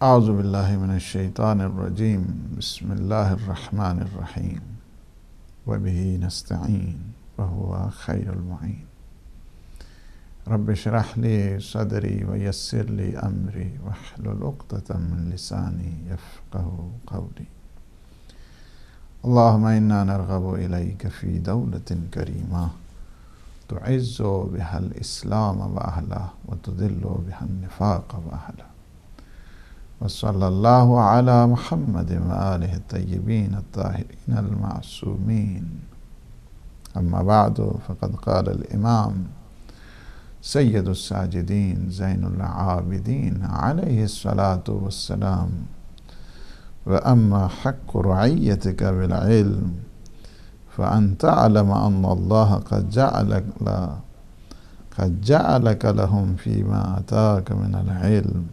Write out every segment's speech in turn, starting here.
اعوذ باللہ من الشیطان الرجیم بسم اللہ الرحمن الرحیم وبہ نستعین وہو خیر المعین رب اشرح لی صدری ویسر لی امری واحلل عقدۃ من لسانی یفقہوا قولی اللہم انا نرغب الیک فی دولۃ کریمہ تعز بها الاسلام واہلہ وتذل بها النفاق واہلہ وصلی اللہ علی محمد وآلہ الطیبین الطاہرین المعصومین اما بعد فقد قال الامام سید الساجدین زین العابدین علیہ الصلاة والسلام واما حق رعیتک بالعلم فان تعلم ان اللہ قد جعلک لهم فیما آتاک من العلم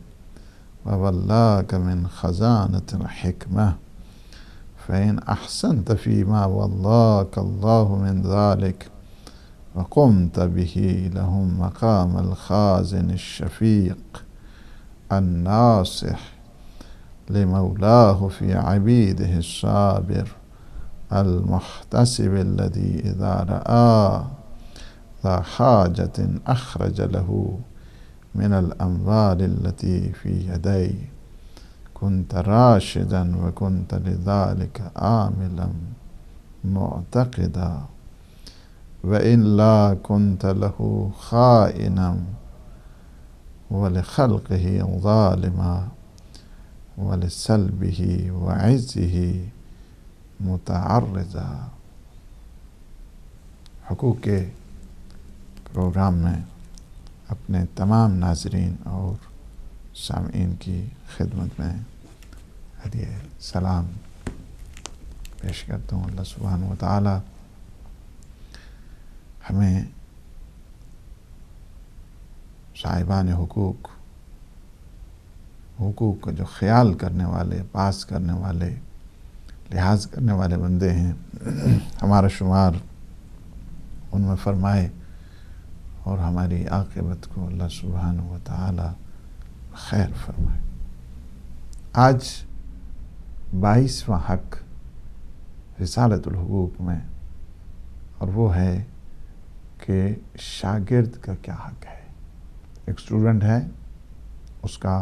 وولاك من خزانة الحكمة فإن أحسنت فيما ولاك الله من ذلك وقمت به لهم مقام الخازن الشفيق الناصح لمولاه في عبيده الصابر المحتسب الذي إذا رأى ذا حاجة أخرج له من الأموال التي في يدي كنت راشدا وكنت لذلك عاملا معتقدا وإلا كنت له خائنا ولخلقه ظالما ولسلبه وعزه متعرضا۔ حقوق کے پروگرام میں اپنے تمام ناظرین اور سامعین کی خدمت میں ہدیہ سلام پیش کرتا ہوں۔ اللہ سبحانہ و تعالی ہمیں صاحبان حقوق کا جو خیال کرنے والے، پاس کرنے والے، لحاظ کرنے والے بندے ہیں، ہمارا شمار ان میں فرمائے اور ہماری عاقبت کو اللہ سبحانہ و تعالی خیر فرمائے۔ آج 22واں حق رسالۃ الحقوق میں، اور وہ ہے کہ شاگرد کا کیا حق ہے۔ ایک اسٹوڈنٹ ہے، اس کا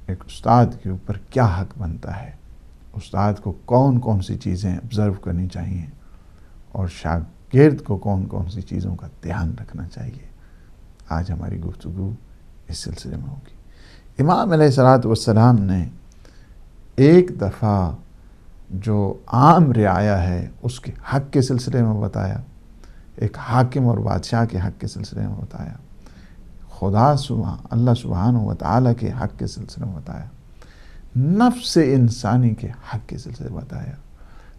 ایک استاد کے اوپر کیا حق بنتا ہے، استاد کو کون کون سی چیزیں آبزرو کرنی چاہیے، اور شاگرد کو کون کون سی چیزوں کا دھیان رکھنا چاہیے۔ آج ہماری گفتگو اس سلسلے میں ہوگی۔ امام علیہ الصلوۃ والسلام نے ایک دفعہ جو عام رعایا ہے اس کے حق کے سلسلے میں بتایا، ایک حاکم اور بادشاہ کے حق کے سلسلے میں بتایا، اللہ سبحانہ و تعالیٰ کے حق کے سلسلے میں بتایا، نفس انسانی کے حق کے سلسلے میں بتایا،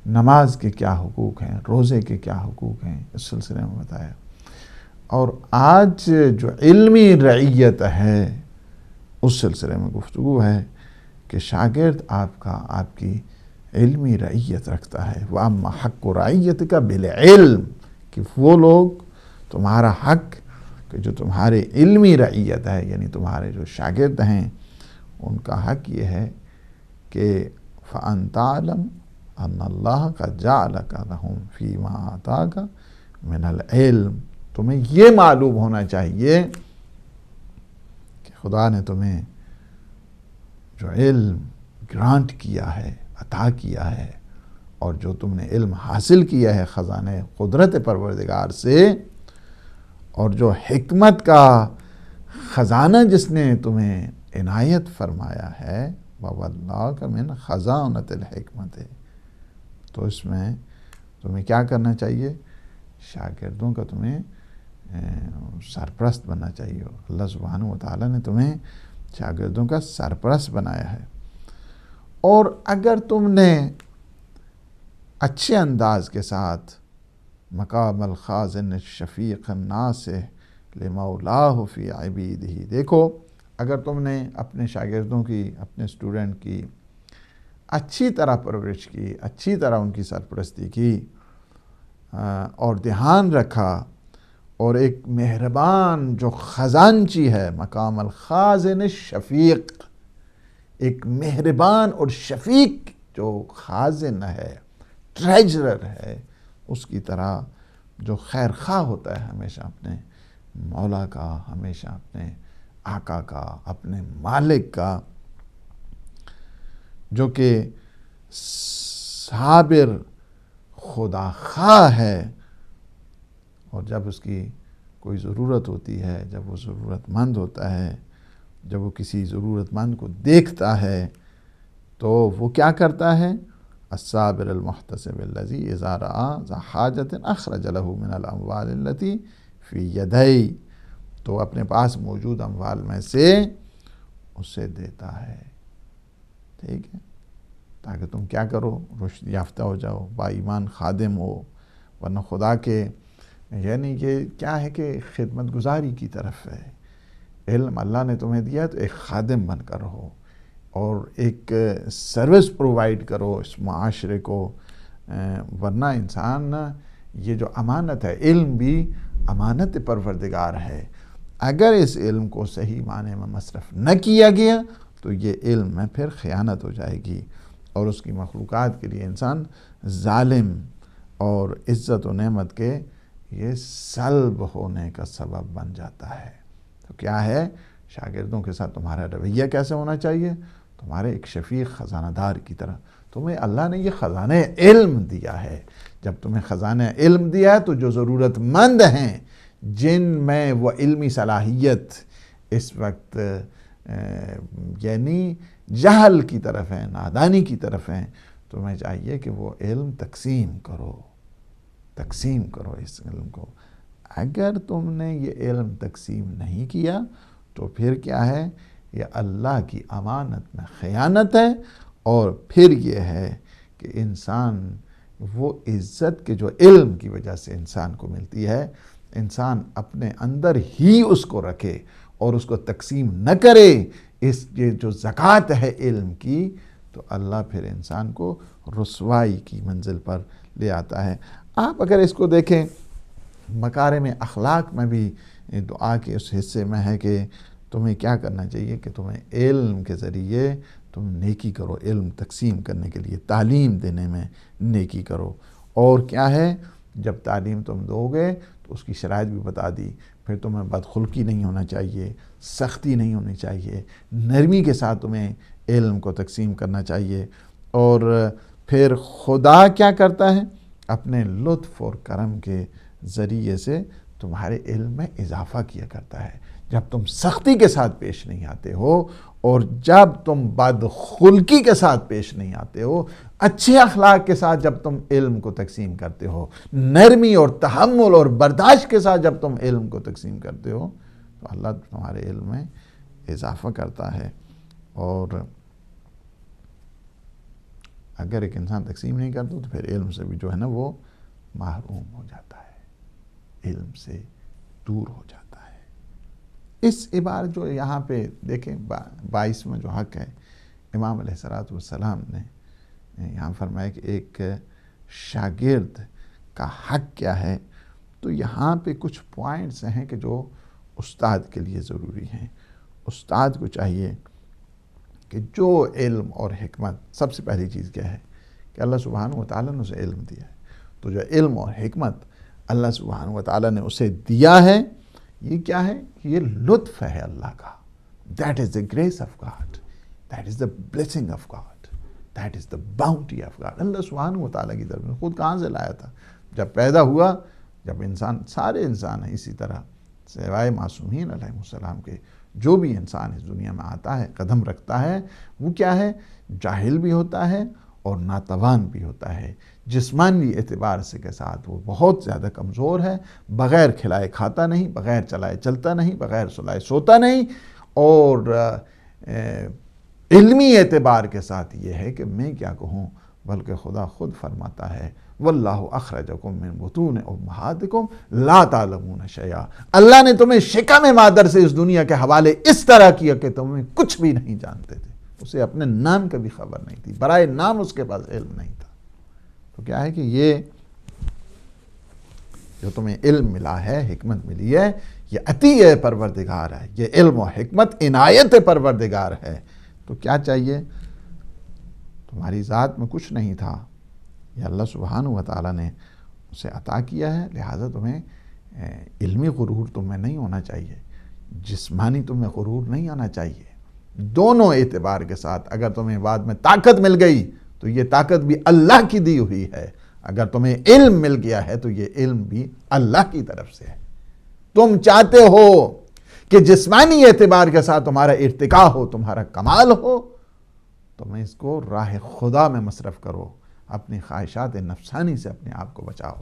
نماز کے کیا حقوق ہیں، روزے کے کیا حقوق ہیں، اس سلسلے میں بتایا۔ اور آج جو علمی رعیت ہے اس سلسلے میں گفتگو ہے کہ شاگرد آپ کی علمی رعیت رکھتا ہے۔ وَأَمَّا حَقُّ رَعِيَّتِكَ بِالْعِلْمِ، کہ وہ لوگ تمہارا حق کہ جو تمہارے علمی رعیت ہے، یعنی تمہارے جو شاگرد ہیں، ان کا حق یہ ہے کہ فَأَن تَعْلَمْ ان اللہ قد جعلک لہم فیما آتاک من العلم، تمہیں یہ معلوم ہونا چاہیے کہ خدا نے تمہیں جو علم گرانٹ کیا ہے، عطا کیا ہے، اور جو تم نے علم حاصل کیا ہے خزانہ قدرت پروردگار سے، اور جو حکمت کا خزانہ جس نے تمہیں عنایت فرمایا ہے، وَوَلَّاكَ مِنْ خَزَانَةِ الْحِكْمَةِ، تو اس میں تمہیں کیا کرنا چاہیے؟ شاگردوں کا تمہیں سرپرست بننا چاہیے۔ اللہ سبحانہ و تعالیٰ نے تمہیں شاگردوں کا سرپرست بنایا ہے، اور اگر تم نے اچھے انداز کے ساتھ مقام الخازن الشفیق الناصح لمولاہ فی عبیدہ، دیکھو اگر تم نے اپنے شاگردوں کی، اپنے اسٹوڈنٹ کی اچھی طرح پرورش کی، اچھی طرح ان کی سرپرستی کی، اور دھیان رکھا، اور ایک مہربان جو خزانچی ہے، مقام الخازن الشفیق، ایک مہربان اور شفیق جو خازن ہے، ٹریجرر ہے، اس کی طرح جو خیر خواہ ہوتا ہے ہمیشہ اپنے مولا کا، ہمیشہ اپنے آقا کا، اپنے مالک کا، جو کہ صابر خدا خواہ ہے، اور جب اس کی کوئی ضرورت ہوتی ہے، جب وہ ضرورت مند ہوتا ہے، جب وہ کسی ضرورت مند کو دیکھتا ہے تو وہ کیا کرتا ہے؟ الصابر المحتسب الذی اذا رأى ذا حاجۃ اخرج له من الاموال التي فی یدیہ، تو اپنے پاس موجود اموال میں سے اسے دیتا ہے، ٹھیک ہے، تاکہ تم کیا کرو؟ رشد یافتہ ہو جاؤ، با ایمان خادم ہو، ورنہ خدا کے یعنی یہ کیا ہے کہ خدمت گزاری کی طرف ہے۔ علم اللہ نے تمہیں دیا تو ایک خادم بن کر رہو اور ایک سروس پرووائڈ کرو اس معاشرے کو، ورنہ انسان یہ جو امانت ہے، علم بھی امانت پروردگار ہے، اگر اس علم کو صحیح معنی میں مصرف نہ کیا گیا تو یہ علم میں پھر خیانت ہو جائے گی اور اس کی مخلوقات کے لیے انسان ظالم اور عزت و نعمت کے یہ سلب ہونے کا سبب بن جاتا ہے۔ تو کیا ہے؟ شاگردوں کے ساتھ تمہارا رویہ کیسے ہونا چاہیے؟ تمہارے ایک شفیق خزانہ دار کی طرح۔ تمہیں اللہ نے یہ خزانہ علم دیا ہے، جب تمہیں خزانہ علم دیا ہے تو جو ضرورت مند ہیں، جن میں وہ علمی صلاحیت اس وقت یعنی جہل کی طرف ہیں، نادانی کی طرف ہیں، تمہیں چاہیے کہ وہ علم تقسیم کرو اس علم کو۔ اگر تم نے یہ علم تقسیم نہیں کیا تو پھر کیا ہے؟ یہ اللہ کی امانت میں خیانت ہے، اور پھر یہ ہے کہ انسان وہ عزت کے جو علم کی وجہ سے انسان کو ملتی ہے، انسان اپنے اندر ہی اس کو رکھے اور اس کو تقسیم نہ کرے، یہ جو زکوٰۃ ہے علم کی، تو اللہ پھر انسان کو رسوائی کی منزل پر لے آتا ہے۔ آپ اگر اس کو دیکھیں، مکارم اخلاق میں بھی دعا کے اس حصے میں ہے کہ تمہیں کیا کرنا چاہیے کہ تمہیں علم کے ذریعے تم نیکی کرو، علم تقسیم کرنے کے لیے تعلیم دینے میں نیکی کرو، اور کیا ہے؟ جب تعلیم تم دو گے تو اس کی شرائط بھی بتا دی، پھر تمہیں بدخلقی نہیں ہونا چاہیے، سختی نہیں ہونی چاہیے، نرمی کے ساتھ تمہیں علم کو تقسیم کرنا چاہیے، اور پھر خدا کیا کرتا ہے؟ اپنے لطف اور کرم کے ذریعے سے تمہارے علم میں اضافہ کیا کرتا ہے۔ جب تم سختی کے ساتھ پیش نہیں آتے ہو، اور جب تم بدخلقی کے ساتھ پیش نہیں آتے ہو، اچھے اخلاق کے ساتھ جب تم علم کو تقسیم کرتے ہو، نرمی اور تحمل اور برداشت کے ساتھ جب تم علم کو تقسیم کرتے ہو، تو اللہ تمہارے علم میں اضافہ کرتا ہے۔ اور اگر ایک انسان تقسیم نہیں کرتا تو پھر علم سے بھی جو ہے نا وہ محروم ہو جاتا ہے، علم سے دور ہو جاتا ہے۔ اس عبارت جو یہاں پہ دیکھیں 22 میں جو حق ہے، امام علیہ السلام نے یہاں فرمایا کہ ایک شاگرد کا حق کیا ہے، تو یہاں پہ کچھ پوائنٹس ہیں کہ جو استاد کے لیے ضروری ہیں۔ استاد کو چاہیے کہ جو علم اور حکمت، سب سے پہلی چیز کیا ہے کہ اللہ سبحانہ وتعالیٰ نے اسے علم دیا ہے، تو جو علم اور حکمت اللہ سبحانہ وتعالیٰ نے اسے دیا ہے، یہ کیا ہے؟ یہ لطف ہے اللہ کا۔ That is the grace of God. That is the blessing of God. That is the bounty of God. اللہ سبحانہ وتعالیٰ کی طرف خود کہاں سے لایا تھا؟ جب پیدا ہوا، جب انسان، سارے انسان ہیں اسی طرح سوائے معصومین علیہ السلام کے، جو بھی انسان اس دنیا میں آتا ہے، قدم رکھتا ہے، وہ کیا ہے؟ جاہل بھی ہوتا ہے اور ناتوان بھی ہوتا ہے۔ جسمانی اعتبار سے کے ساتھ وہ بہت زیادہ کمزور ہے، بغیر کھلائے کھاتا نہیں، بغیر چلائے چلتا نہیں، بغیر سلائے سوتا نہیں، اور علمی اعتبار کے ساتھ یہ ہے کہ میں کیا کہوں، بلکہ خدا خود فرماتا ہے واللہ اخرجکم من بطون امہاتکم لا تعلمون شیئا، اللہ نے تمہیں شکم مادر سے اس دنیا کے حوالے اس طرح کیا کہ تمہیں کچھ بھی نہیں جانتے تھے، اسے اپنے نام کا بھی خبر نہیں تھی، برائے نام اس کے پاس علم نہیں تھا۔ تو کیا ہے کہ یہ جو تمہیں علم ملا ہے، حکمت ملی ہے، یہ عطیہ پروردگار ہے، یہ علم و حکمت عنایت پروردگار ہے، تو کیا چاہیے؟ تمہاری ذات میں کچھ نہیں تھا، یہ اللہ سبحانہ و تعالیٰ نے اسے عطا کیا ہے، لہٰذا تمہیں علمی غرور تم میں نہیں ہونا چاہیے، جسمانی تمہیں غرور نہیں آنا چاہیے۔ دونوں اعتبار کے ساتھ اگر تمہیں بعد میں طاقت مل گئی تو یہ طاقت بھی اللہ کی دی ہوئی ہے، اگر تمہیں علم مل گیا ہے تو یہ علم بھی اللہ کی طرف سے ہے۔ تم چاہتے ہو کہ جسمانی اعتبار کے ساتھ تمہارا ارتقاء ہو، تمہارا کمال ہو، تم اس کو راہ خدا میں مصرف کرو، اپنی خواہشات نفسانی سے اپنے آپ کو بچاؤ۔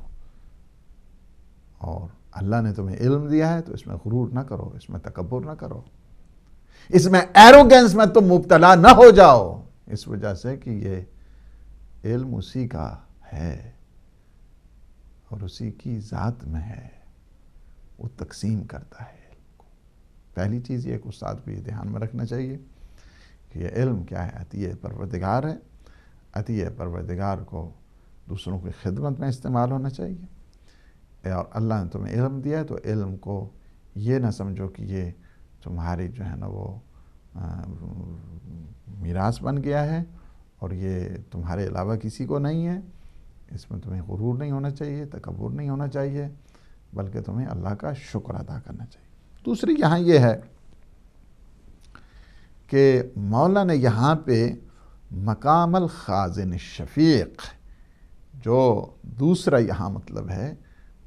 اور اللہ نے تمہیں علم دیا ہے تو اس میں غرور نہ کرو، اس میں تکبر نہ کرو، اس میں ایروگنس میں تم مبتلا نہ ہو جاؤ، اس وجہ سے کہ یہ علم اسی کا ہے اور اسی کی ذات میں ہے، وہ تقسیم کرتا ہے علم کو۔ پہلی چیز یہ ایک استاد کو یہ دھیان میں رکھنا چاہیے کہ یہ علم کیا ہے؟ عطیہ پروردگار ہے، عطیہ پروردگار کو دوسروں کی خدمت میں استعمال ہونا چاہیے۔ اور اللہ نے تمہیں علم دیا ہے تو علم کو یہ نہ سمجھو کہ یہ تمہاری جو ہے نا وہ میراث بن گیا ہے اور یہ تمہارے علاوہ کسی کو نہیں ہے، اس میں تمہیں غرور نہیں ہونا چاہیے، تکبر نہیں ہونا چاہیے، بلکہ تمہیں اللہ کا شکر ادا کرنا چاہیے۔ دوسری یہاں یہ ہے کہ مولا نے یہاں پہ مقام الخازن الشفیق، جو دوسرا یہاں مطلب ہے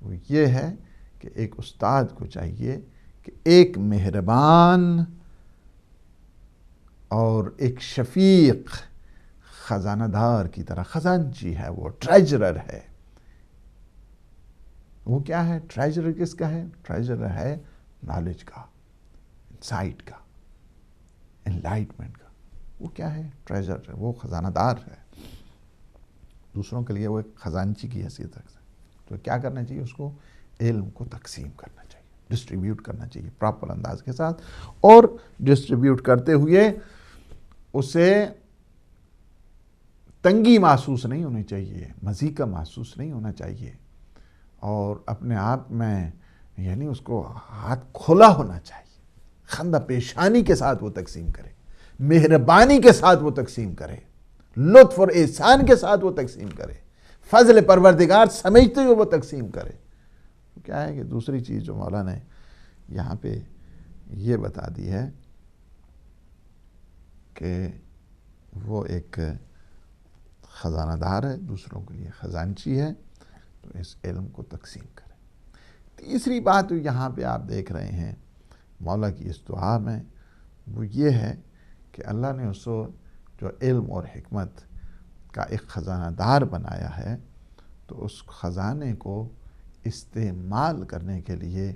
وہ یہ ہے کہ ایک استاد کو چاہیے کہ ایک مہربان اور ایک شفیق خزانہ دار کی طرح، خزانچی ہے، وہ ٹریجرر ہے۔ وہ کیا ہے؟ ٹریجرر کس کا ہے؟ ٹریجرر ہے نالج کا، انسائٹ کا، انلائٹمنٹ کا۔ وہ کیا ہے؟ ٹریجرر ہے، وہ خزانہ دار ہے، دوسروں کے لیے وہ ایک خزانچی کی حیثیت رکھتا ہے۔ تو کیا کرنا چاہیے؟ اس کو علم کو تقسیم کرنا چاہیے، ڈسٹریبیوٹ کرنا چاہیے پراپر انداز کے ساتھ، اور ڈسٹریبیوٹ کرتے ہوئے اسے تنگی محسوس نہیں ہونی چاہیے، مزید کا محسوس نہیں ہونا چاہیے، اور اپنے آپ میں یعنی اس کو ہاتھ کھلا ہونا چاہیے، خندہ پیشانی کے ساتھ وہ تقسیم کرے، مہربانی کے ساتھ وہ تقسیم کرے، لطف اور احسان کے ساتھ وہ تقسیم کرے، فضل پروردگار سمجھتے ہوئے وہ تقسیم کرے۔ کیا ہے کہ دوسری چیز جو مولا نے یہاں پہ یہ بتا دی ہے کہ وہ ایک خزانہ دار ہے، دوسروں کے لیے خزانچی ہے، تو اس علم کو تقسیم کرے۔ تیسری بات یہاں پہ آپ دیکھ رہے ہیں مولا کی اس دعا میں، وہ یہ ہے کہ اللہ نے اس کو جو علم اور حکمت کا ایک خزانہ دار بنایا ہے، تو اس خزانے کو استعمال کرنے کے لیے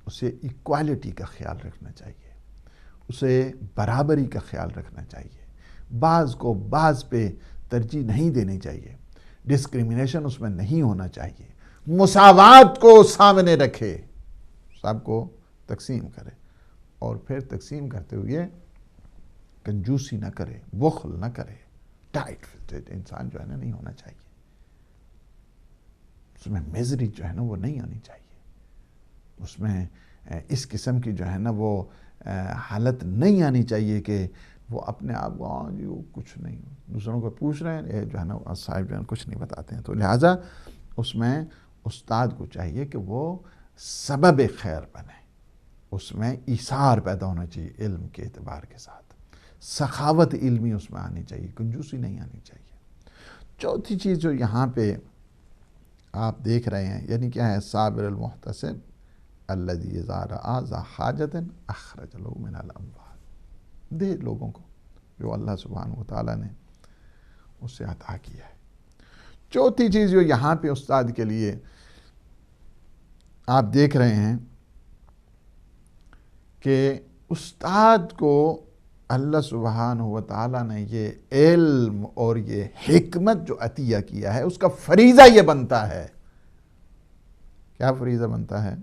اسے ایکوالٹی کا خیال رکھنا چاہیے، اسے برابری کا خیال رکھنا چاہیے، بعض کو بعض پہ ترجیح نہیں دینی چاہیے، ڈسکریمنیشن اس میں نہیں ہونا چاہیے، مساوات کو سامنے رکھے، سب کو تقسیم کرے، اور پھر تقسیم کرتے ہوئے کنجوسی نہ کرے، بخل نہ کرے، ٹائٹ فٹڈ انسان جو ہے نا نہیں ہونا چاہیے، اس میں میزری جو ہے نا وہ نہیں آنی چاہیے، اس میں اس قسم کی جو ہے نا وہ حالت نہیں آنی چاہیے کہ وہ اپنے آپ کو جی وہ کچھ نہیں، دوسروں کو پوچھ رہے ہیں جو ہے نا صاحب جو ہے کچھ نہیں بتاتے ہیں۔ تو لہٰذا اس میں استاد کو چاہیے کہ وہ سبب خیر بنے، اس میں ایثار پیدا ہونا چاہیے علم کے اعتبار کے ساتھ، سخاوت علمی اس میں آنی چاہیے، کنجوسی نہیں آنی چاہیے۔ چوتھی چیز جو یہاں پہ آپ دیکھ رہے ہیں یعنی کیا ہے؟ صابر المحتسب الذی اذا رأى ذا حاجۃ اخرج له من الاموال، دے لوگوں کو جو اللہ سبحانہ وتعالیٰ نے اسے عطا کیا ہے۔ چوتھی چیز جو یہاں پہ استاد کے لیے آپ دیکھ رہے ہیں کہ استاد کو اللہ سبحانہ وتعالیٰ نے یہ علم اور یہ حکمت جو عطیہ کیا ہے اس کا فریضہ یہ بنتا ہے۔ کیا فریضہ بنتا ہے؟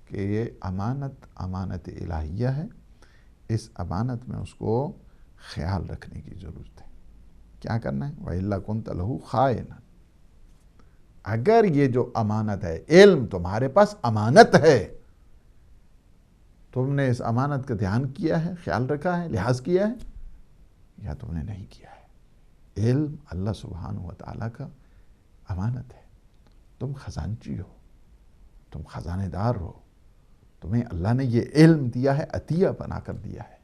کہ یہ امانت الہیہ ہے، اس امانت میں اس کو خیال رکھنے کی ضرورت ہے۔ کیا کرنا ہے؟ وَإِلَّا كُنْتَ لَهُ خَائِنًا، اگر یہ جو امانت ہے، علم تمہارے پاس امانت ہے، تم نے اس امانت کا دھیان کیا ہے، خیال رکھا ہے، لحاظ کیا ہے، یا تم نے نہیں کیا ہے؟ علم اللہ سبحانہ و تعالیٰ کا امانت ہے. تم خزانچی ہو، تم خزانے دار ہو، تمہیں اللہ نے یہ علم دیا ہے، عطیہ بنا کر دیا ہے.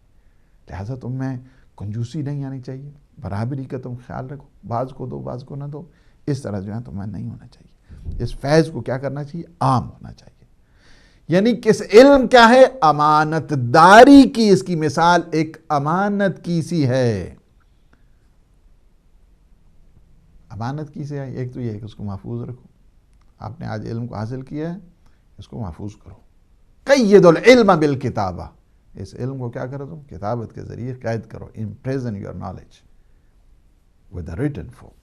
لہٰذا تم میں کنجوسی نہیں آنی چاہیے، برابری کا تم خیال رکھو، بعض کو دو بعض کو نہ دو، اس طرح جو ہے تمہیں نہیں ہونا چاہیے. اس فیض کو کیا کرنا چاہیے؟ عام ہونا چاہیے. یعنی کس علم کیا ہے؟ امانت داری کی. اس کی مثال ایک امانت کی سی ہے. امانت کی سے ہے، ایک تو یہ ہے کہ اس کو محفوظ رکھو. آپ نے آج علم کو حاصل کیا ہے، اس کو محفوظ کرو. قید العلم بالکتابہ، اس علم کو کیا کرو تم؟ کتابت کے ذریعے قید کرو. Imprison your knowledge with a written form.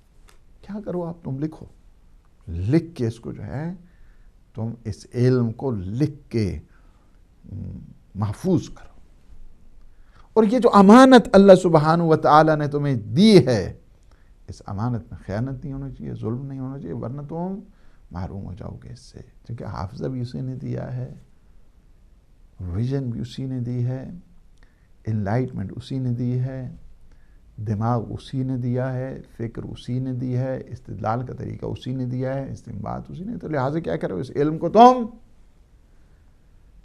کیا کرو آپ؟ تم لکھو. لکھ کے اس کو جو ہے تم اس علم کو لکھ کے محفوظ کرو. اور یہ جو امانت اللہ سبحانہ و تعالیٰ نے تمہیں دی ہے، اس امانت میں خیانت نہیں ہونا چاہیے، ظلم نہیں ہونا چاہیے، ورنہ تم محروم ہو جاؤ گے اس سے. کیونکہ حافظہ بھی اسی نے دیا ہے، ویژن بھی اسی نے دی ہے، انلائٹمنٹ اسی نے دی ہے، دماغ اسی نے دیا ہے، فکر اسی نے دی ہے، استدلال کا طریقہ اسی نے دیا ہے، استنباط اسی نے. تو لہٰذا کیا کرو؟ اس علم کو تم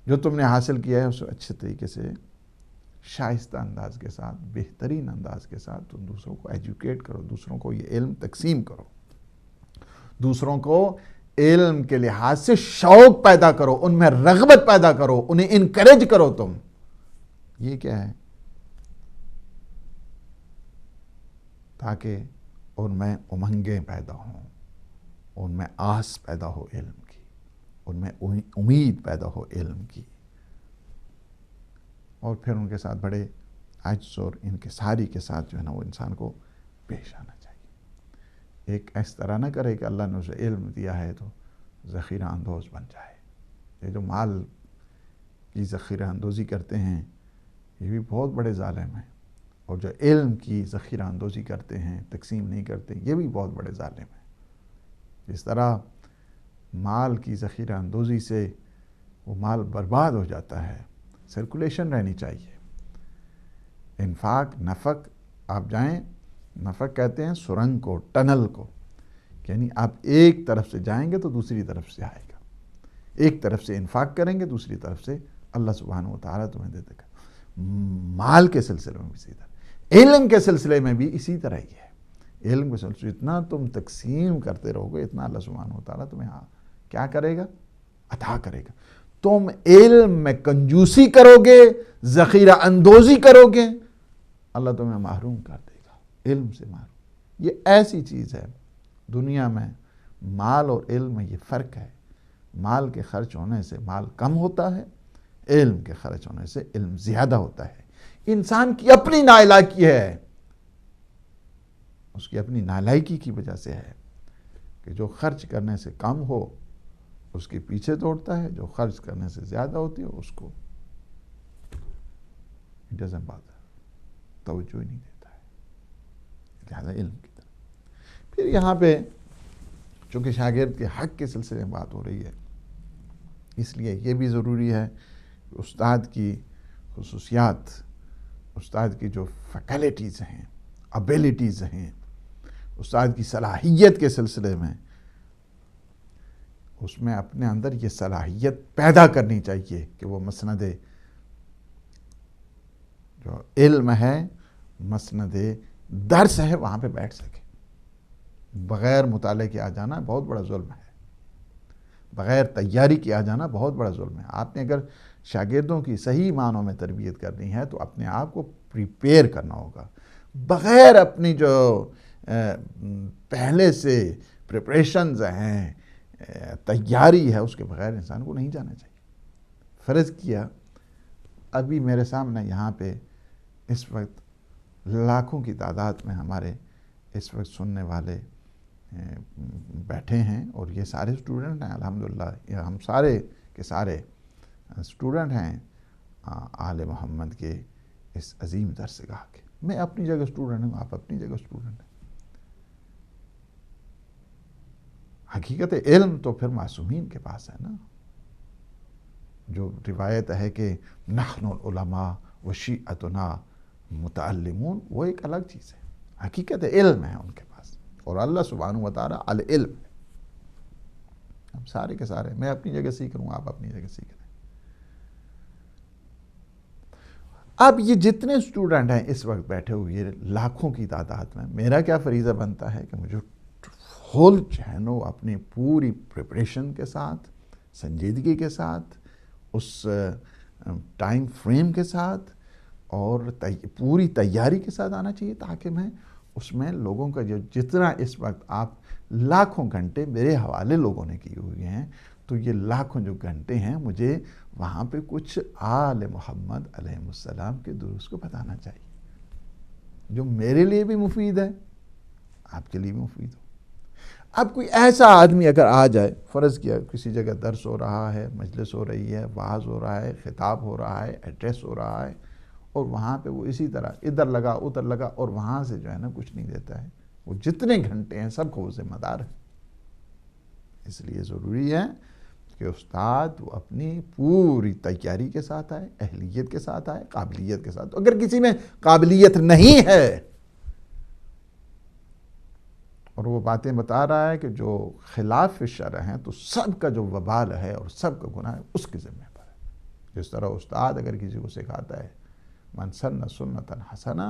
جو تم نے حاصل کیا ہے اس کو اچھے طریقے سے، شائستہ انداز کے ساتھ، بہترین انداز کے ساتھ تم دوسروں کو ایجوکیٹ کرو، دوسروں کو یہ علم تقسیم کرو، دوسروں کو علم کے لحاظ سے شوق پیدا کرو، ان میں رغبت پیدا کرو، انہیں انکریج کرو تم. یہ کیا ہے؟ تاکہ ان میں امنگیں پیدا ہوں، ان میں آس پیدا ہو علم کی، ان میں امید پیدا ہو علم کی، اور پھر ان کے ساتھ بڑے عجز اور انکساری کے ساتھ جو ہے نا وہ انسان کو پیش آنا چاہیے. ایک اس طرح نہ کرے کہ اللہ نے اسے علم دیا ہے تو ذخیرہ اندوز بن جائے. یہ جو مال کی ذخیرہ اندوزی کرتے ہیں یہ بھی بہت بڑے ظالم ہیں، اور جو علم کی ذخیرہ اندوزی کرتے ہیں، تقسیم نہیں کرتے، یہ بھی بہت بڑے ظالم ہیں. جس طرح مال کی ذخیرہ اندوزی سے وہ مال برباد ہو جاتا ہے، سرکولیشن رہنی چاہیے. انفاق، نفق، آپ جائیں، نفق کہتے ہیں سرنگ کو، ٹنل کو. یعنی آپ ایک طرف سے جائیں گے تو دوسری طرف سے آئے گا. ایک طرف سے انفاق کریں گے، دوسری طرف سے اللہ سبحانہ و تعالیٰ تمہیں دے دے گا. مال کے سلسلے میں بھی اسی طرح، علم کے سلسلے میں بھی اسی طرح ہی ہے. علم کے سلسلے اتنا تم تقسیم کرتے رہو گے، اتنا اللہ سبحانہ و تعالیٰ تمہیں کیا کرے گا؟ عطا کرے گا. تم علم میں کنجوسی کرو گے، ذخیرہ اندوزی کرو گے، اللہ تمہیں محروم کر دے گا، علم سے محروم. یہ ایسی چیز ہے دنیا میں، مال اور علم میں یہ فرق ہے. مال کے خرچ ہونے سے مال کم ہوتا ہے، علم کے خرچ ہونے سے علم زیادہ ہوتا ہے. انسان کی اپنی نالائکی ہے، اس کی اپنی نالائکی کی وجہ سے ہے کہ جو خرچ کرنے سے کم ہو اس کے پیچھے دوڑتا ہے، جو خرچ کرنے سے زیادہ ہوتی ہے اس کو it doesn't bother، توجہ ہی نہیں دیتا ہے. لہذا علم کی طرف. پھر یہاں پہ چونکہ شاگرد کے حق کے سلسلے میں بات ہو رہی ہے، اس لیے یہ بھی ضروری ہے کہ استاد کی خصوصیات، استاد کی جو فیکلٹیز ہیں، ابیلٹیز ہیں، استاد کی صلاحیت کے سلسلے میں، اس میں اپنے اندر یہ صلاحیت پیدا کرنی چاہیے کہ وہ مسند جو علم ہے، مسند درس ہے، وہاں پہ بیٹھ سکے. بغیر مطالعے کے آ جانا بہت بڑا ظلم ہے، بغیر تیاری کے آ جانا بہت بڑا ظلم ہے. آپ نے اگر شاگردوں کی صحیح معنوں میں تربیت کرنی ہے تو اپنے آپ کو پریپیئر کرنا ہوگا. بغیر اپنی جو پہلے سے پریپریشنز ہیں، تیاری ہے، اس کے بغیر انسان کو نہیں جانا چاہیے. فرض کیا ابھی میرے سامنے یہاں پہ اس وقت لاکھوں کی تعداد میں ہمارے اس وقت سننے والے بیٹھے ہیں، اور یہ سارے اسٹوڈنٹ ہیں الحمدللہ. یہ ہم سارے کے سارے اسٹوڈنٹ ہیں آل محمد کے اس عظیم درسگاہ کے. میں اپنی جگہ اسٹوڈنٹ ہوں، آپ اپنی جگہ اسٹوڈنٹ ہیں. حقیقت علم تو پھر معصومین کے پاس ہے نا. جو روایت ہے کہ نحن العلماء و شیعتنا متعلمون، وہ ایک الگ چیز ہے، حقیقت علم ہے ان کے پاس، اور اللہ سبحانہ و تعالیٰ العلم ہے۔ ہم سارے کے سارے، میں اپنی جگہ سیکھ رہا ہوں، آپ اپنی جگہ سیکھ رہے ہیں۔ اب یہ جتنے اسٹوڈنٹ ہیں اس وقت بیٹھے ہوئے لاکھوں کی تعداد میں، میرا کیا فریضہ بنتا ہے کہ مجھے فل جو ہے نا اپنی پوری پریپریشن کے ساتھ، سنجیدگی کے ساتھ، اس ٹائم فریم کے ساتھ اور پوری تیاری کے ساتھ آنا چاہیے، تاکہ میں اس میں لوگوں کا جو جتنا اس وقت آپ لاکھوں گھنٹے میرے حوالے لوگوں نے کیے ہوئے ہیں، تو یہ لاکھوں جو گھنٹے ہیں مجھے وہاں پہ کچھ آل محمد علیہ السلام کے دروس کو بتانا چاہیے، جو میرے لیے بھی مفید ہے، آپ کے لیے بھی مفید ہو۔ اب کوئی ایسا آدمی اگر آ جائے، فرض کیا کسی جگہ درس ہو رہا ہے، مجلس ہو رہی ہے، وعظ ہو رہا ہے، خطاب ہو رہا ہے، ایڈریس ہو رہا ہے، اور وہاں پہ وہ اسی طرح ادھر لگا ادھر لگا اور وہاں سے جو ہے نا کچھ نہیں دیتا ہے، وہ جتنے گھنٹے ہیں سب کو وہ ذمہ دار ہے۔ اس لیے ضروری ہے کہ استاد وہ اپنی پوری تیاری کے ساتھ آئے، اہلیت کے ساتھ آئے، قابلیت کے ساتھ۔ اگر کسی میں قابلیت نہیں ہے اور وہ باتیں بتا رہا ہے کہ جو خلاف شرع ہیں، تو سب کا جو وبال ہے اور سب کا گناہ ہے اس کے ذمہ پر ہے۔ جس طرح استاد اگر کسی کو سکھاتا ہے من سن سنتا حسنہ،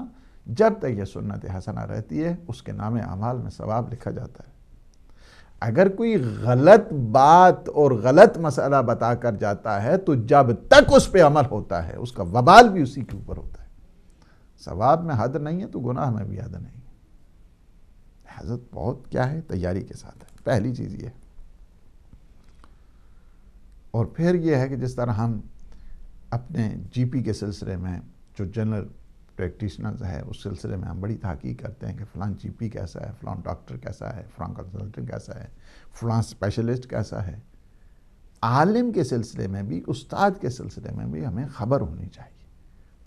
جب تک یہ سنت حسنہ رہتی ہے اس کے نام اعمال میں ثواب لکھا جاتا ہے۔ اگر کوئی غلط بات اور غلط مسئلہ بتا کر جاتا ہے تو جب تک اس پہ عمل ہوتا ہے اس کا وبال بھی اسی کے اوپر ہوتا ہے۔ ثواب میں حد نہیں ہے تو گناہ میں بھی حد نہیں ہے۔ حضرت بہت کیا ہے، تیاری کے ساتھ ہے، پہلی چیز یہ ہے۔ اور پھر یہ ہے کہ جس طرح ہم اپنے جی پی کے سلسلے میں جو جنرل پریکٹیشنرز ہے اس سلسلے میں ہم بڑی تحقیق کرتے ہیں کہ فلاں جی پی کیسا ہے، فلاں ڈاکٹر کیسا ہے، فلاں کنسلٹنٹ کیسا ہے، فلاں اسپیشلسٹ کیسا ہے۔ عالم کے سلسلے میں بھی، استاد کے سلسلے میں بھی ہمیں خبر ہونی چاہیے،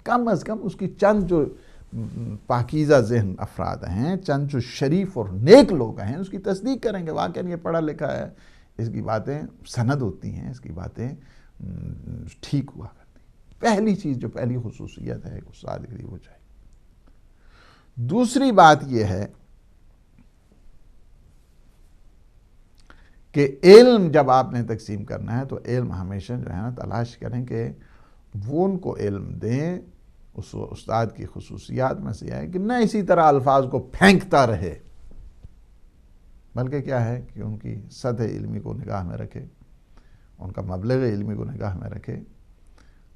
کم از کم اس کی چند جو پاکیزہ ذہن افراد ہیں، چند جو شریف اور نیک لوگ ہیں، اس کی تصدیق کریں گے واقعاً یہ پڑھا لکھا ہے، اس کی باتیں سند ہوتی ہیں، اس کی باتیں ٹھیک ہوا کرتی ہیں۔ پہلی چیز جو پہلی خصوصیت ہے استاد کے لیے وہ چاہیے۔ دوسری بات یہ ہے کہ علم جب آپ نے تقسیم کرنا ہے تو علم ہمیشہ جو ہے نا تلاش کریں کہ وہ ان کو علم دیں۔ اس استاد کی خصوصیات میں سے یہ ہے کہ نہ اسی طرح الفاظ کو پھینکتا رہے، بلکہ کیا ہے کہ ان کی سطح علمی کو نگاہ میں رکھے، ان کا مبلغ علمی کو نگاہ میں رکھے،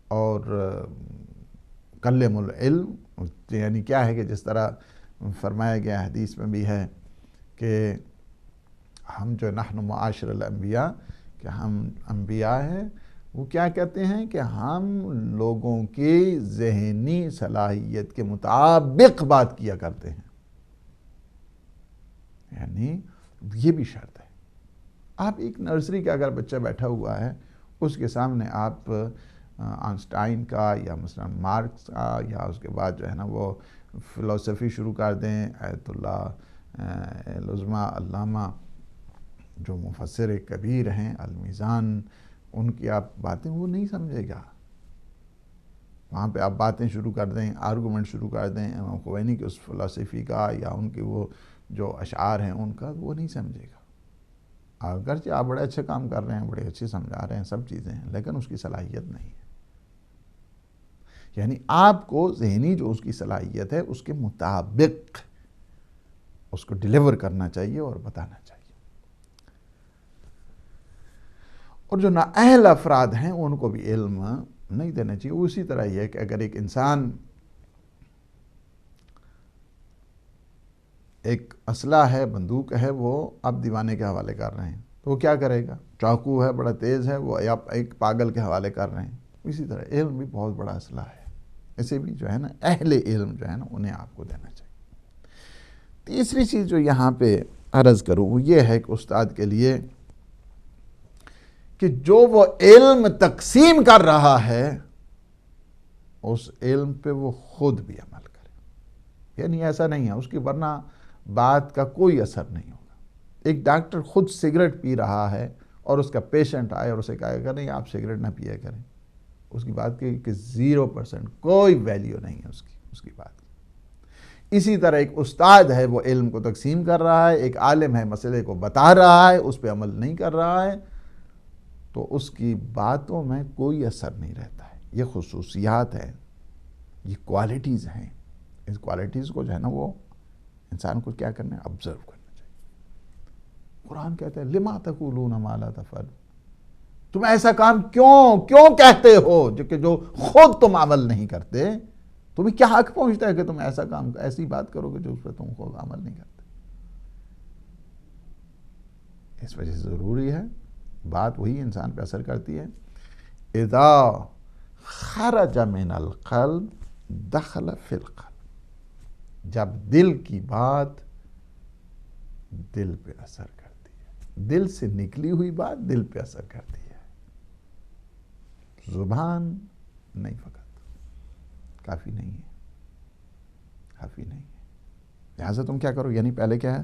اور کلم العلم یعنی کیا ہے کہ جس طرح فرمایا گیا حدیث میں بھی ہے کہ ہم جو نحن معاشر الانبیاء، کہ ہم انبیاء ہیں، وہ کیا کہتے ہیں کہ ہم لوگوں کی ذہنی صلاحیت کے مطابق بات کیا کرتے ہیں، یعنی یہ بھی شرط ہے۔ آپ ایک نرسری کا اگر بچہ بیٹھا ہوا ہے، اس کے سامنے آپ آئنسٹائن کا یا مثلا مارکس کا یا اس کے بعد جو ہے نا وہ فلسفی شروع کر دیں، آیت اللہ العظمیٰ علامہ جو مفسر کبیر ہیں المیزان، ان کی آپ باتیں وہ نہیں سمجھے گا۔ وہاں پہ آپ باتیں شروع کر دیں، آرگومنٹ شروع کر دیں امام خمینی کے اس فلسفی کا یا ان کی وہ جو اشعار ہیں ان کا، وہ نہیں سمجھے گا۔ اگرچہ آپ بڑے اچھے کام کر رہے ہیں، بڑے اچھے سمجھا رہے ہیں، سب چیزیں ہیں، لیکن اس کی صلاحیت نہیں ہے۔ یعنی آپ کو ذہنی جو اس کی صلاحیت ہے اس کے مطابق اس کو ڈیلیور کرنا چاہیے اور بتانا چاہیے۔ اور جو نااہل افراد ہیں ان کو بھی علم نہیں دینا چاہیے۔ اسی طرح یہ ہے کہ اگر ایک انسان ایک اسلحہ ہے، بندوق ہے، وہ آپ دیوانے کے حوالے کر رہے ہیں تو وہ کیا کرے گا؟ چاقو ہے بڑا تیز ہے، وہ آپ ایک پاگل کے حوالے کر رہے ہیں۔ اسی طرح علم بھی بہت بڑا اسلحہ ہے، اسے بھی جو ہے نا اہل علم جو ہے نا انہیں آپ کو دینا چاہیے۔ تیسری چیز جو یہاں پہ عرض کروں وہ یہ ہے کہ استاد کے لیے کہ جو وہ علم تقسیم کر رہا ہے اس علم پہ وہ خود بھی عمل کرے، یعنی ایسا نہیں ہے اس کی ورنہ بات کا کوئی اثر نہیں ہوگا۔ ایک ڈاکٹر خود سگریٹ پی رہا ہے، اور اس کا پیشنٹ آئے اور اسے کہا کہ نہیں آپ سگریٹ نہ پیا کریں، اس کی بات کی کہ 0% کوئی ویلیو نہیں ہے اس کی بات کی۔ اسی طرح ایک استاد ہے، وہ علم کو تقسیم کر رہا ہے، ایک عالم ہے مسئلے کو بتا رہا ہے، اس پہ عمل نہیں کر رہا ہے، تو اس کی باتوں میں کوئی اثر نہیں رہتا ہے۔ یہ خصوصیات ہیں، یہ کوالٹیز ہیں، اس کوالٹیز کو جو ہے نا وہ انسان کو کیا کرنا ہے، آبزرو کرنا چاہیے۔ قرآن کہتا ہے لما تقولون ما لا تفعلون، تم ایسا کام کیوں کہتے ہو جو خود تم عمل نہیں کرتے؟ تمہیں کیا حق پہنچتا ہے کہ تم ایسا کام ایسی بات کرو گے جو اس پہ تم خود عمل نہیں کرتے؟ اس وجہ سے ضروری ہے، بات وہی انسان پہ اثر کرتی ہے۔ اذا خرج من القلب دخل فی القلب، جب دل کی بات دل پہ اثر کرتی ہے، دل سے نکلی ہوئی بات دل پہ اثر کرتی ہے، زبان نہیں فقط کافی نہیں ہے، کافی نہیں ہے۔ لہٰذا تم کیا کرو، یعنی پہلے کیا ہے،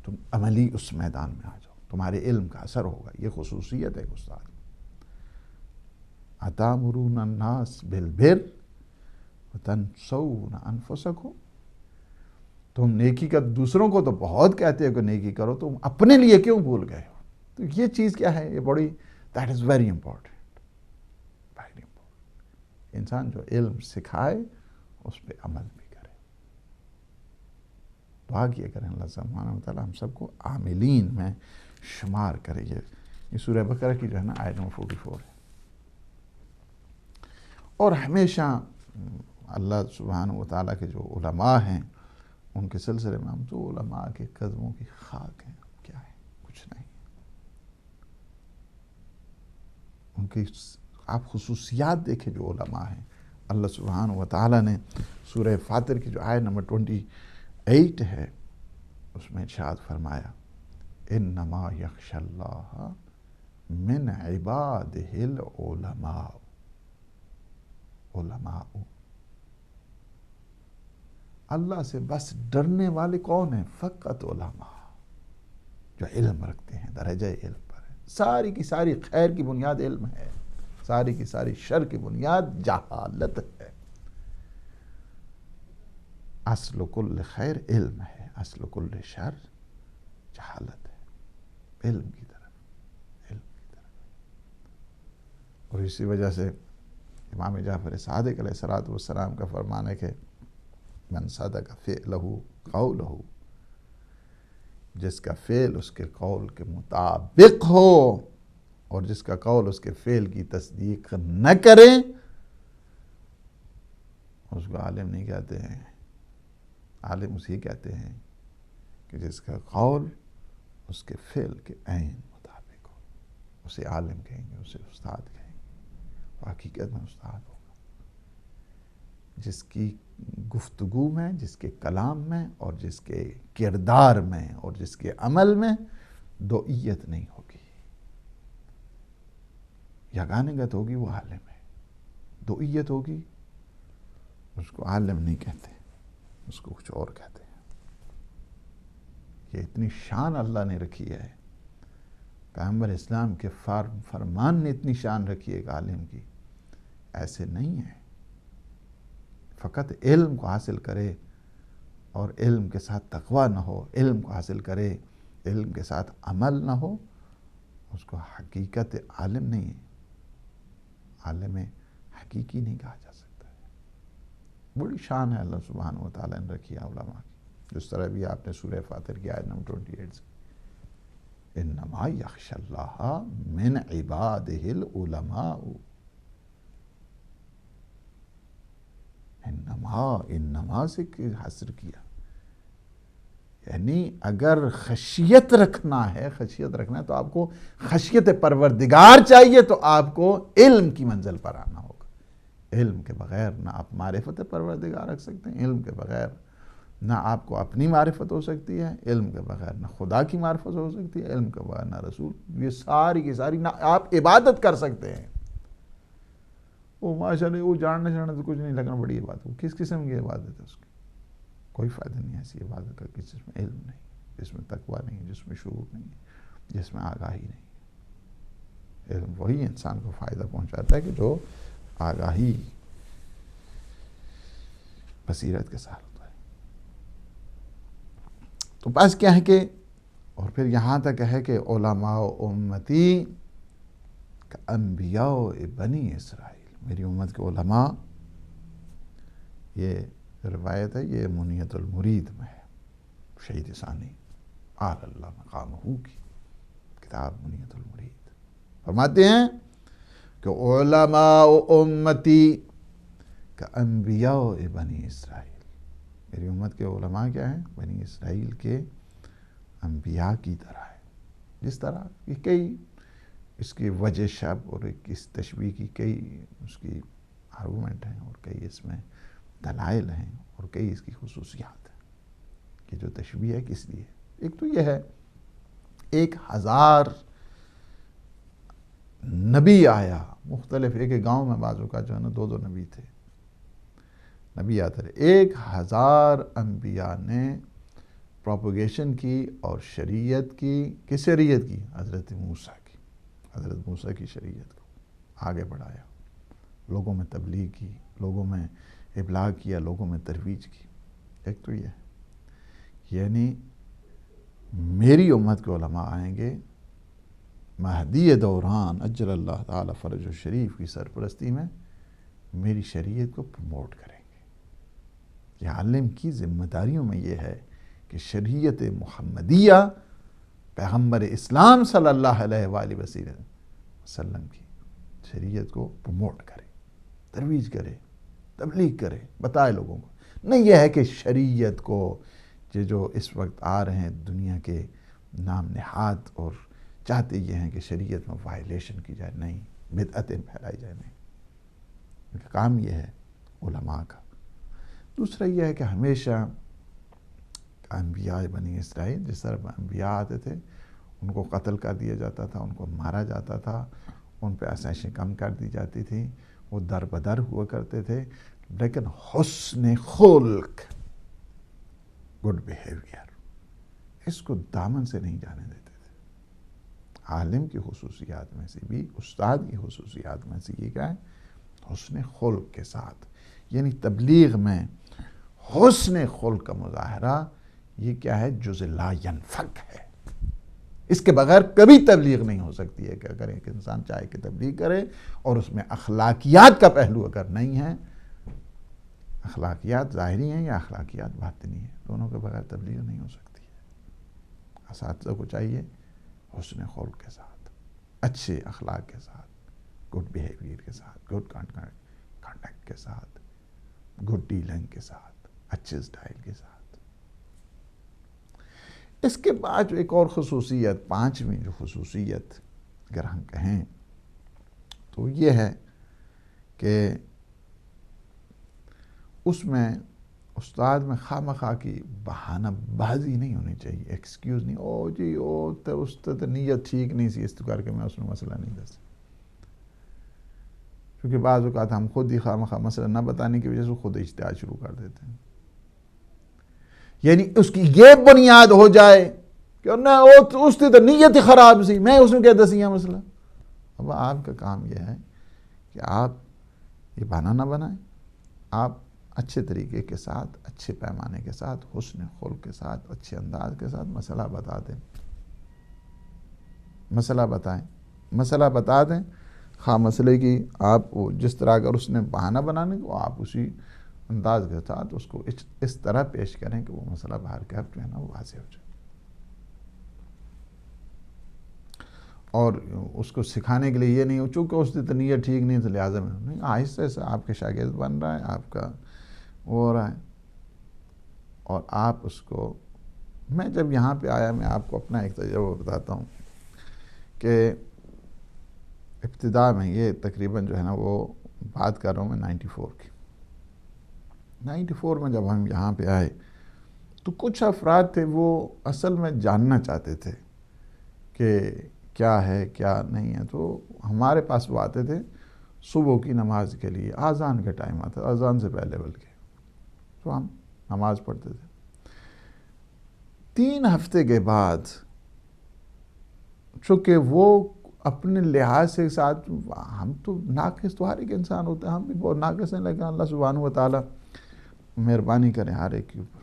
تم عملی اس میدان میں آ جاؤ، تمہارے علم کا اثر ہوگا۔ یہ خصوصیت ہے استاد۔ اتامرون الناس بالبر وتنسون انفسکم، تم نیکی کا دوسروں کو تو بہت کہتے ہو کہ نیکی کرو، تم اپنے لیے کیوں بھول گئے ہو؟ تو یہ چیز کیا ہے، یہ بڑی that is very important, very important. انسان جو علم سکھائے اس پہ عمل بھی کرے۔ دعا کیا کریں اللہ سبحانہ و تعالیٰ ہم سب کو عاملین میں شمار کرے۔ یہ سورہ بقرہ کی جو ہے نا آیت نمبر 44 ہے۔ اور ہمیشہ اللہ سبحانہ و تعالیٰ کے جو علماء ہیں ان کے سلسلے میں ہم تو علماء کے قدموں کی خاک ہیں، کیا ہے، کچھ نہیں۔ ان کی آپ خصوصیات دیکھیں جو علماء ہیں۔ اللہ سبحانہ و تعالیٰ نے سورہ فاطر کی جو آیت نمبر 28 ہے اس میں ارشاد فرمایا انما یخشی اللہ من عبادہ العلماء، علماء اللہ سے بس ڈرنے والے کون ہیں؟ فقط علماء، جو علم رکھتے ہیں، درجہ علم پر ہے۔ ساری کی ساری خیر کی بنیاد علم ہے، ساری کی ساری شر کی بنیاد جہالت ہے۔ اصل کل خیر علم ہے، اصل کل شر جہالت ہے۔ علم کی طرف، علم کی طرف۔ اور اسی وجہ سے امام جعفر صادق علیہ السلام کا فرمان ہے کہ من صدق فعلہ قولہ، جس کا فعل اس کے قول کے مطابق ہو اور جس کا قول اس کے فعل کی تصدیق نہ کرے، اس کو عالم نہیں کہتے ہیں۔ عالم اسے کہتے ہیں کہ جس کا قول اس کے فعل کے عین مطابق ہو، اسے عالم کہیں گے، اسے استاد کہیں گے، وہ حقیقت میں استاد ہوگا۔ جس کی گفتگو میں، جس کے کلام میں اور جس کے کردار میں اور جس کے عمل میں دوئیت نہیں ہوگی، یگانگت ہوگی، وہ عالم ہے۔ دوئیت ہوگی، اس کو عالم نہیں کہتے، اس کو کچھ اور کہتے ہیں۔ یہ اتنی شان اللہ نے رکھی ہے، پیغمبر اسلام کے فرمان نے اتنی شان رکھی ہے ایک عالم کی، ایسے نہیں ہے۔ فقط علم کو حاصل کرے اور علم کے ساتھ تقوی نہ ہو، علم کو حاصل کرے، علم کے ساتھ عمل نہ ہو، اس کو حقیقت عالم نہیں ہے، عالم حقیقی نہیں کہا جا سکتا ہے۔ بڑی شان ہے اللہ سبحانہ و تعالیٰ نے رکھی ہے علماء کی، جس طرح بھی آپ نے سورہ فاطر کی آیت نمبر 28 سے انما یخشی اللہ من عبادہ العلماء، انما سے حصر کیا، یعنی اگر خشیت رکھنا ہے تو آپ کو خشیت پروردگار چاہیے، تو آپ کو علم کی منزل پر آنا ہوگا۔ علم کے بغیر نہ آپ معرفت پروردگار رکھ سکتے ہیں، علم کے بغیر نہ آپ کو اپنی معرفت ہو سکتی ہے، علم کے بغیر نہ خدا کی معرفت ہو سکتی ہے، علم کے بغیر نہ رسول، یہ ساری کی ساری نہ آپ عبادت کر سکتے ہیں۔ وہ ماشاءاللہ وہ جاننے تو کچھ نہیں لگنا، بڑی عبادت، وہ کس قسم کی عبادت ہے اس کی؟ کوئی فائدہ نہیں ایسی عبادت کا جس میں علم نہیں، جس میں تقوی نہیں، جس میں شعور نہیں، جس میں آگاہی نہیں۔ علم وہی انسان کو فائدہ پہنچاتا ہے کہ جو آگاہی بصیرت کے ساتھ ہوتا ہے. تو بس کیا ہے کہ اور پھر یہاں تک ہے کہ علماء امتی کا انبیاء بنی اسرائیل، میری امت کے علماء، یہ روایت ہے، یہ منیت المرید میں ہے، شہید ثانی آل اللہ مقامہ کی کتاب منیت المرید. فرماتے ہیں کہ علماء امتی کا انبیاء بنی اسرائیل، میری امت کے علماء کیا ہیں؟ بنی اسرائیل کے انبیاء کی طرح ہے. جس طرح کہ کئی اس کی وجہ شب اور اس تشبیہ کی کئی اس کی آرگومنٹ ہیں، اور کئی اس میں دلائل ہیں، اور کئی اس کی خصوصیات ہیں کہ جو تشبیہ ہے کس لیے. ایک تو یہ ہے 1000 نبی آیا مختلف، ایک گاؤں میں بعضوں کا جو ہے نا 2 نبی تھے، نبی آتے رہے. 1000 انبیاء نے پروپیگیشن کی اور شریعت کی. کس شریعت کی؟ حضرت موسیٰ کی. حضرت موسیٰ کی شریعت کو آگے بڑھایا، لوگوں میں تبلیغ کی، لوگوں میں ابلاغ کیا، لوگوں میں ترویج کی. ایک تو یہ ہے، یعنی میری امت کے علماء آئیں گے مہدی دوران اجل اللہ تعالی فرج الشریف کی سرپرستی میں، میری شریعت کو پروموٹ کریں گے. یہ عالم کی ذمہ داریوں میں یہ ہے کہ شریعت محمدیہ، پیغمبر اسلام صلی اللہ علیہ وآلہ وسلم کی شریعت کو پروموٹ کرے، ترویج کرے، تبلیغ کرے، بتائے لوگوں کو. نہیں یہ ہے کہ شریعت کو جو اس وقت آ رہے ہیں دنیا کے نام نہاد اور چاہتے یہ ہیں کہ شریعت میں وائلیشن کی جائے، نہیں، بدعتیں پھیلائی جائے، نہیں. ان کا کام یہ ہے علماء کا. دوسرا یہ ہے کہ ہمیشہ انبیاء بنی اسرائیل جس طرح انبیاء آتے تھے ان کو قتل کر دیا جاتا تھا، ان کو مارا جاتا تھا، ان پہ آسائشیں کم کر دی جاتی تھی، وہ در بدر ہوا کرتے تھے، لیکن حسن خلق، گڈ بیہیویئر، اس کو دامن سے نہیں جانے دیتے تھے. عالم کی خصوصیات میں سے بھی، استاد کی خصوصیات میں سے یہ کیا ہے؟ حسن خلق کے ساتھ، یعنی تبلیغ میں حسن خلق کا مظاہرہ یہ کیا ہے؟ جز لا ینفک ہے. اس کے بغیر کبھی تبلیغ نہیں ہو سکتی ہے. کہ اگر ایک انسان چاہے کہ تبلیغ کرے اور اس میں اخلاقیات کا پہلو اگر نہیں ہے، اخلاقیات ظاہری ہیں یا اخلاقیات باطنی ہیں، دونوں کے بغیر تبلیغ نہیں ہو سکتی ہے. اساتذہ کو چاہیے حسن خلق کے ساتھ، اچھے اخلاق کے ساتھ، گڈ بیہیویئر کے ساتھ، گڈ کانڈکٹ کے ساتھ، گڈ ڈیلنگ کے ساتھ، اچھے اسٹائل کے ساتھ. اس کے بعد جو ایک اور خصوصیت، 5ویں جو خصوصیت اگر ہم کہیں تو یہ ہے کہ اس میں استاد میں خواہ مخواہ کی بہانہ بازی نہیں ہونی چاہیے، ایکسکیوز نہیں، او جی او تو اس تو نیت ٹھیک نہیں سی اس تو کر کے میں اس میں مسئلہ نہیں دس. کیونکہ بعض اوقات ہم خود ہی خواہ مخواہ مسئلہ نہ بتانے کی وجہ سے خود اجتہاد شروع کر دیتے ہیں. یعنی اس کی یہ بنیاد ہو جائے کہ نہ اس کی تو نیت ہی خراب سی، میں اس نے کیا دسیاں مسئلہ. اب آپ کا کام یہ ہے کہ آپ یہ بہانہ نہ بنائیں، آپ اچھے طریقے کے ساتھ، اچھے پیمانے کے ساتھ، حسن خلق کے ساتھ، اچھے انداز کے ساتھ مسئلہ بتا دیں، مسئلہ بتائیں، مسئلہ بتا دیں. خواہ مسئلے کی آپ جس طرح اگر اس نے بہانہ بنانے کو، آپ اسی انداز کے ساتھ اس کو اس طرح پیش کریں کہ وہ مسئلہ باہر کا جو ہے نا وہ واضح ہو جائے. اور اس کو سکھانے کے لیے یہ نہیں ہو چونکہ اس کی نیت ٹھیک نہیں تو لہٰذا میں نہیں، آہستہ سے آپ کے شاگرد بن رہا ہے، آپ کا وہ ہو رہا ہے. اور آپ اس کو، میں جب یہاں پہ آیا، میں آپ کو اپنا ایک تجربہ بتاتا ہوں کہ ابتدا میں یہ تقریباً جو ہے نا وہ بات کر رہا ہوں میں 94 کی. 94 میں جب ہم یہاں پہ آئے تو کچھ افراد تھے وہ اصل میں جاننا چاہتے تھے کہ کیا ہے کیا نہیں ہے. تو ہمارے پاس وہ آتے تھے صبح کی نماز کے لیے، اذان کے ٹائم آتا، اذان سے پہلے بلکہ، تو ہم نماز پڑھتے تھے. 3 ہفتے کے بعد چونکہ وہ اپنے لحاظ سے ساتھ ہم تو ناقص تو ہر ایک انسان ہوتا ہے، ہم بھی بہت ناقص ہیں، لیکن اللہ سبحانہ و تعالیٰ مہربانی کریں ہر ایک کے اوپر۔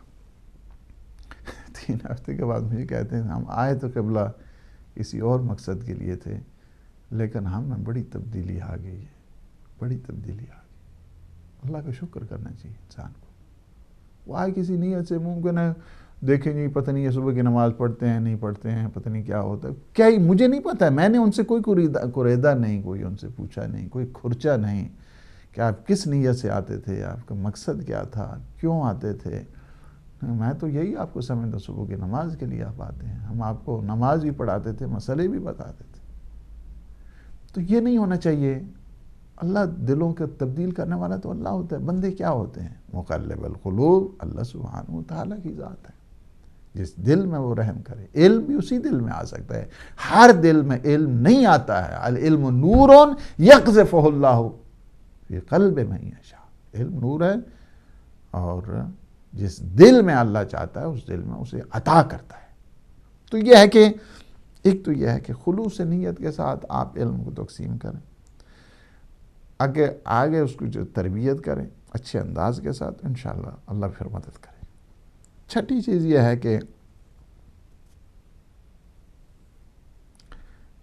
3 ہفتے کے بعد مجھے کہتے ہیں ہم آئے تو قبلہ کسی اور مقصد کے لیے تھے، لیکن ہم میں بڑی تبدیلی آ گئی ہے، بڑی تبدیلی آ گئی۔ اللہ کا شکر کرنا چاہیے انسان کو۔ وہ آئے کسی نیت سے، ممکن ہے دیکھیں جی پتہ نہیں یہ صبح کی نماز پڑھتے ہیں نہیں پڑھتے ہیں، پتہ نہیں کیا ہوتا ہے، کیا ہی مجھے نہیں پتہ ہے، میں نے ان سے کوئی قریدہ نہیں، کوئی ان سے پوچھا نہیں، کوئی کھرچا نہیں کہ آپ کس نیت سے آتے تھے، آپ کا مقصد کیا تھا، کیوں آتے تھے۔ میں تو یہی آپ کو سمجھتا، صبح کی نماز کے لیے آپ آتے ہیں، ہم آپ کو نماز بھی پڑھاتے تھے، مسئلے بھی بتاتے تھے۔ تو یہ نہیں ہونا چاہیے۔ اللہ دلوں کے تبدیل کرنے والا تو اللہ ہوتا ہے، بندے کیا ہوتے ہیں؟ مقلب القلوب اللہ سبحانہ وتعالیٰ کی ذات ہے، جس دل میں وہ رحم کرے۔ علم بھی اسی دل میں آ سکتا ہے، ہر دل میں علم نہیں آتا ہے۔ العلم نور یقذفہ اللہ فی قلب من یشاء، علم نور ہے اور جس دل میں اللہ چاہتا ہے اس دل میں اسے عطا کرتا ہے۔ تو یہ ہے کہ ایک تو یہ ہے کہ خلوص نیت کے ساتھ آپ علم کو تقسیم کریں، آگے اس کو جو تربیت کریں اچھے انداز کے ساتھ، انشاءاللہ اللہ پھر مدد کرے۔ چھٹی چیز یہ ہے کہ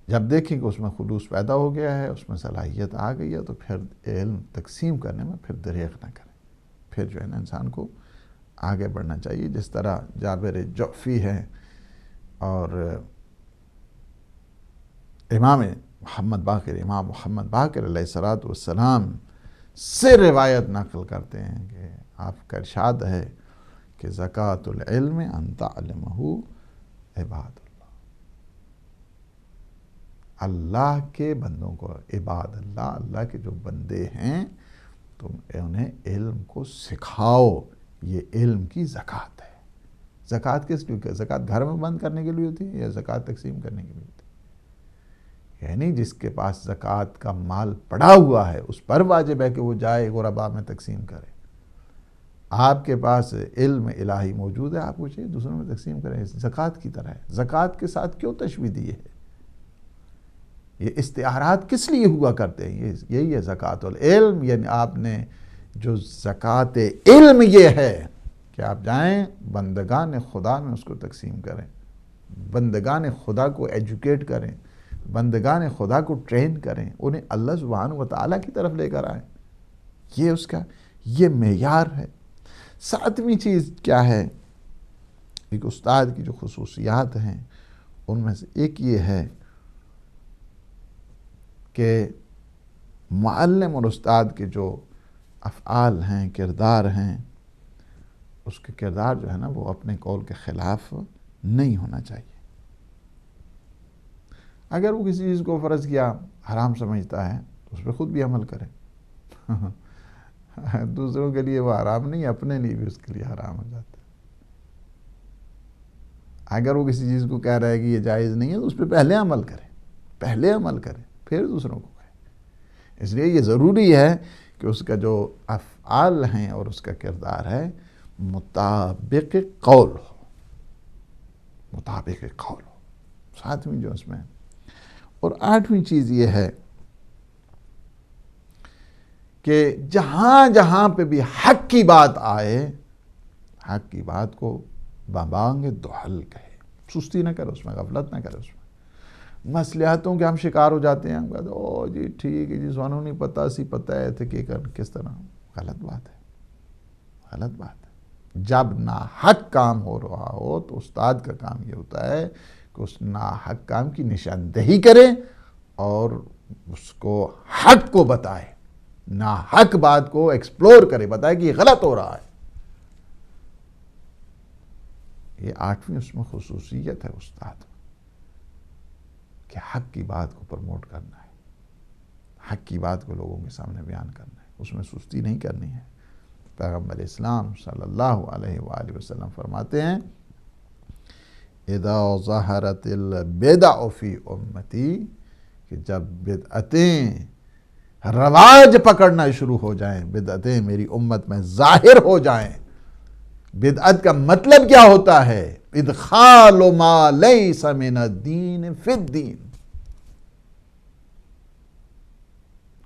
جب دیکھیں کہ اس میں خلوص پیدا ہو گیا ہے، اس میں صلاحیت آ گئی ہے، تو پھر علم تقسیم کرنے میں پھر دریغ نہ کریں، پھر جو ہے نا انسان کو آگے بڑھنا چاہیے۔ جس طرح جابر جعفی ہے اور امام محمد باقر علیہ السلام سے روایت نقل کرتے ہیں کہ آپ کا ارشاد ہے کہ زکوٰۃ العلم ان تعلمہ عباد اللہ، اللہ کے بندوں کو، عباد اللہ، اللہ کے جو بندے ہیں تم انہیں علم کو سکھاؤ، یہ علم کی زکوٰۃ ہے۔ زکوٰۃ کس لیے؟ زکوٰۃ گھر میں بند کرنے کے لیے ہوتی ہے یا زکوٰۃ تقسیم کرنے کے لیے ہوتی ہے؟ یعنی جس کے پاس زکوٰۃ کا مال پڑا ہوا ہے اس پر واجب ہے کہ وہ جائے غرباء میں تقسیم کرے۔ آپ کے پاس علم الہی موجود ہے، آپ کو چاہیے دوسروں میں تقسیم کریں، زکوٰۃ کی طرح ہے۔ زکوٰۃ کے ساتھ کیوں تشبیہ دی ہے؟ یہ استعارات کس لیے ہوا کرتے ہیں؟ یہی ہے زکوٰۃ العلم، یعنی آپ نے جو زکوٰۃ علم یہ ہے کہ آپ جائیں بندگان خدا میں اس کو تقسیم کریں، بندگان خدا کو ایجوکیٹ کریں، بندگان خدا کو ٹرین کریں، انہیں اللہ سبحانہ و تعالیٰ کی طرف لے کر آئیں۔ یہ اس کا یہ معیار ہے۔ 7ویں چیز کیا ہے؟ ایک استاد کی جو خصوصیات ہیں ان میں سے ایک یہ ہے کہ معلم اور استاد کے جو افعال ہیں، کردار ہیں، اس کے کردار جو ہے نا وہ اپنے قول کے خلاف نہیں ہونا چاہیے۔ اگر وہ کسی چیز کو فرض کیا حرام سمجھتا ہے تو اس پہ خود بھی عمل کرے۔ دوسروں کے لیے وہ حرام نہیں، اپنے لیے بھی اس کے لیے حرام ہو جاتا ہے۔ اگر وہ کسی چیز کو کہہ رہا ہے کہ یہ جائز نہیں ہے تو اس پہ پہلے عمل کرے، پھر دوسروں کو کہے۔ اس لیے یہ ضروری ہے کہ اس کا جو افعال ہیں اور اس کا کردار ہے مطابق قول ہو۔ 7ویں جو اس میں، اور 8ویں چیز یہ ہے کہ جہاں جہاں پہ بھی حق کی بات آئے، حق کی بات کو ببانگ دوحل کہے، سستی نہ کرے اس میں، غفلت نہ کرے اس میں۔ مصلحتوں کے ہم شکار ہو جاتے ہیں، ہم کہتے ہیں او جی ٹھیک ہے جی سوانو نہیں پتا سی پتہ ہے تھے کہ کس طرح۔ غلط بات ہے۔ جب ناحق کام ہو رہا ہو تو استاد کا کام یہ ہوتا ہے کہ اس ناحق کام کی نشاندہی کرے اور اس کو حق کو بتائے، ناحق بات کو ایکسپلور کرے، بتائے کہ یہ غلط ہو رہا ہے۔ یہ 8ویں اس میں خصوصیت ہے استاد کہ حق کی بات کو پروموٹ کرنا ہے، حق کی بات کو لوگوں کے سامنے بیان کرنا ہے، اس میں سستی نہیں کرنی ہے۔ پیغمبر اسلام صلی اللہ علیہ وآلہ وسلم فرماتے ہیں اذا ظہرت البدع فی امتی، کہ جب بدعتیں رواج پکڑنا شروع ہو جائیں، بدعتیں میری امت میں ظاہر ہو جائیں۔ بدعت کا مطلب کیا ہوتا ہے؟ ادخال ما لیس من الدین فی الدین،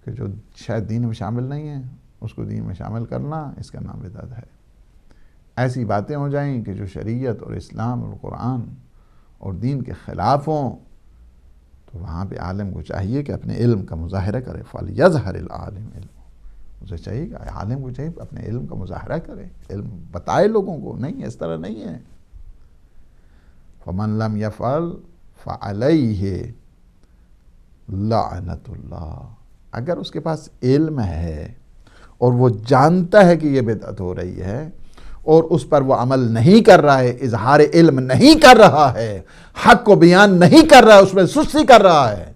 کہ جو شاید دین میں شامل نہیں ہے اس کو دین میں شامل کرنا، اس کا نام بدعت ہے۔ ایسی باتیں ہو جائیں کہ جو شریعت اور اسلام اور قرآن اور دین کے خلاف ہوں، تو وہاں پہ عالم کو چاہیے کہ اپنے علم کا مظاہرہ کرے۔ فَلْيَظْهَرِ الْعَالِمُ عِلْمُهُ، اسے چاہیے کہ عالم کو چاہیے اپنے علم کا مظاہرہ کرے، علم بتائے لوگوں کو، نہیں اس طرح نہیں ہے۔ فَمَنْ لَمْ يَفْعَلْ فَعَلَيْهِ لعنت اللہ، اگر اس کے پاس علم ہے اور وہ جانتا ہے کہ یہ بدعت ہو رہی ہے اور اس پر وہ عمل نہیں کر رہا ہے، اظہار علم نہیں کر رہا ہے، حق کو بیان نہیں کر رہا ہے، اس میں سستی کر رہا ہے،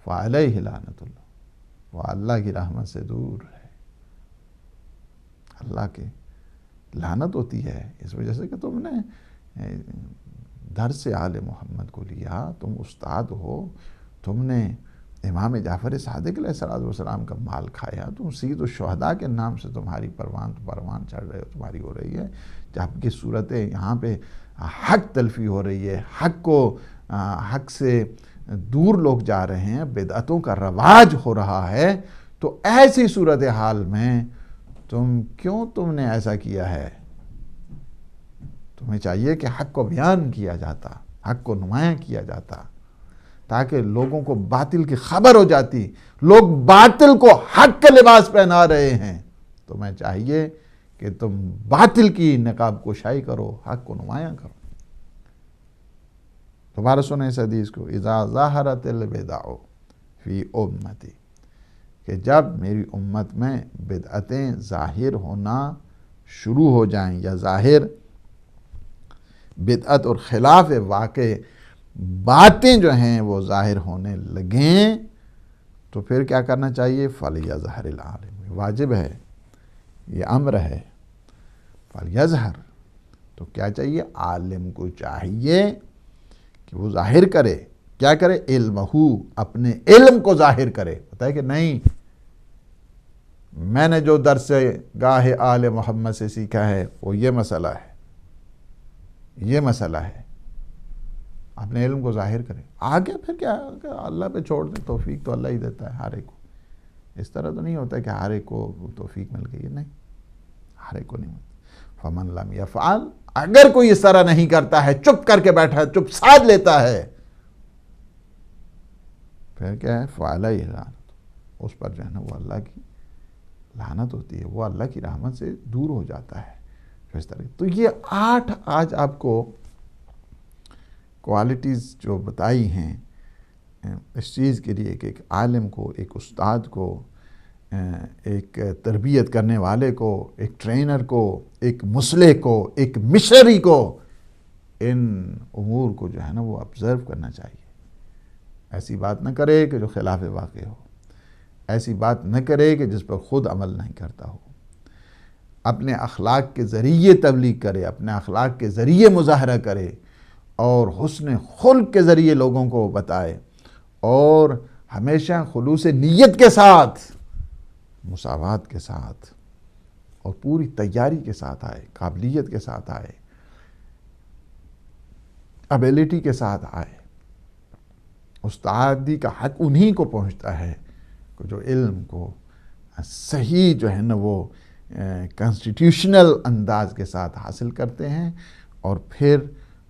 فعلیہ لعنت اللہ، وہ اللہ کی رحمت سے دور ہے۔ اللہ کے لعنت ہوتی ہے اس وجہ سے کہ تم نے درس آل محمد کو لیا، تم استاد ہو، تم نے امام جعفر صادق علیہ السلام کا مال کھایا، تم سید الشہداء کے نام سے تمہاری پروان چڑھ رہے ہو، تمہاری ہو رہی ہے، جبکہ صورتیں یہاں پہ حق تلفی ہو رہی ہے، حق سے دور لوگ جا رہے ہیں، بدعتوں کا رواج ہو رہا ہے، تو ایسی صورتحال میں تم نے ایسا کیا ہے؟ تمہیں چاہیے کہ حق کو بیان کیا جاتا، حق کو نمایاں کیا جاتا، تاکہ لوگوں کو باطل کی خبر ہو جاتی۔ لوگ باطل کو حق کا لباس پہنا رہے ہیں، تو میں چاہیے کہ تم باطل کی نقاب کشائی کرو، حق کو نمایاں کرو۔ دوبارہ سنیں اس حدیث کو، اذا ظاہرت البدع فی امتی، کہ جب میری امت میں بدعتیں ظاہر ہونا شروع ہو جائیں، یا ظاہر بدعت اور خلاف واقع باتیں جو ہیں وہ ظاہر ہونے لگیں، تو پھر کیا کرنا چاہیے؟ فَلْيَظْهَرِ الْعَالِمُ، واجب ہے، یہ امر ہے، فَلْيَظْهَرِ، تو کیا چاہیے؟ عالم کو چاہیے کہ وہ ظاہر کرے، کیا کرے؟ علمہو، اپنے علم کو ظاہر کرے، بتائے کہ نہیں میں نے جو درس گاہ آل محمد سے سیکھا ہے وہ یہ مسئلہ ہے، یہ مسئلہ ہے، اپنے علم کو ظاہر کرے۔ آگے پھر کیا اللہ پہ چھوڑ دیں، توفیق تو اللہ ہی دیتا ہے ہر ایک کو۔ اس طرح تو نہیں ہوتا کہ ہر ایک کو توفیق مل گئی، نہیں، ہر ایک کو نہیں ہوتا۔ فَمَنْ لَمْ يَفْعَلْ، اگر کوئی اس طرح نہیں کرتا ہے، چپ کر کے بیٹھا ہے، چپ سادھ لیتا ہے، پھر کیا ہے؟ فَعَلَيْهِ لَعْنَتُ، اس پر جو ہے نا وہ اللہ کی لعنت ہوتی ہے، وہ اللہ کی رحمت سے دور ہو جاتا ہے۔ اس طرح تو یہ 8 آج آپ کو کوالٹیز جو بتائی ہیں اس چیز کے لیے کہ ایک عالم کو، ایک استاد کو، ایک تربیت کرنے والے کو، ایک ٹرینر کو، ایک مصلح کو، ایک مشنری کو، ان امور کو جو ہے نا وہ آبزرو کرنا چاہیے۔ ایسی بات نہ کرے کہ جو خلاف واقع ہو، ایسی بات نہ کرے کہ جس پر خود عمل نہیں کرتا ہو، اپنے اخلاق کے ذریعے تبلیغ کرے، اپنے اخلاق کے ذریعے مظاہرہ کرے، اور حسن خلق کے ذریعے لوگوں کو بتائے، اور ہمیشہ خلوص نیت کے ساتھ، مساوات کے ساتھ، اور پوری تیاری کے ساتھ آئے، قابلیت کے ساتھ آئے، ابیلٹی کے ساتھ آئے۔ استادی کا حق انہی کو پہنچتا ہے جو علم کو صحیح جو ہے نا وہ کانسٹیٹیوشنل انداز کے ساتھ حاصل کرتے ہیں، اور پھر